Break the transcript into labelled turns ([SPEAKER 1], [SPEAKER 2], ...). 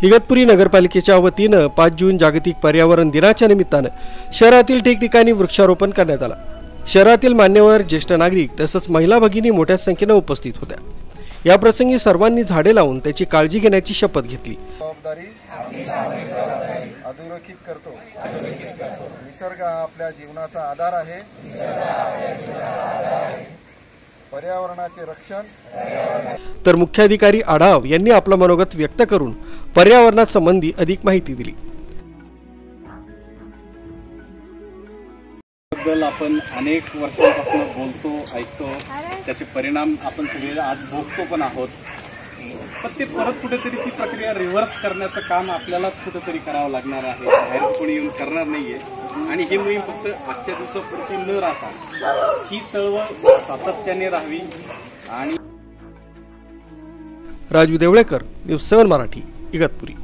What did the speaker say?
[SPEAKER 1] इगतपुरी नगरपालिकेच्या वतीनं 5 जून जागतिक पर्यावरण दिनाच्या निमित्तानं शहरातील ठिकठिकाणी वृक्षारोपण करण्यात आलं। शहरातील मान्यवर, ज्येष्ठ नागरिक तसंच महिला भगिनी मोठ्या संख्येने उपस्थित होत्या। या प्रसंगी सर्वांनी झाडे लावून त्याची काळजी घेण्याची शपथ घेतली।
[SPEAKER 2] अधोरेखित करतो। निसर्ग हा आपल्या जीवनाचा आधार आहे। पर्यावरणाचे रक्षण।
[SPEAKER 1] तर मुख्याधिकारी आढाव यांनी आपलं मनोगत व्यक्त करून पर्यावरणासंबंधी अधिक माहिती दिली।
[SPEAKER 3] आपण अनेक वर्षांपासून बोलतो, ऐकतो, त्याचे परिणाम आपण सगळे आज भोगतो पण आहोत। पण ते परत कुठेतरी ती प्रक्रिया रिव्हर्स करण्याचं काम आपल्यालाच कुठेतरी करावं लागणार आहे। बाहेर कोणी येऊन करणार नाहीये आणि ही मोहीम फक्त आजच्या दिवसापुरती न राहता ही चळवळ सातत्याने राहावी। आणि
[SPEAKER 1] राजू देवळेकर, न्यूज 7 मराठी, इगतपुरी।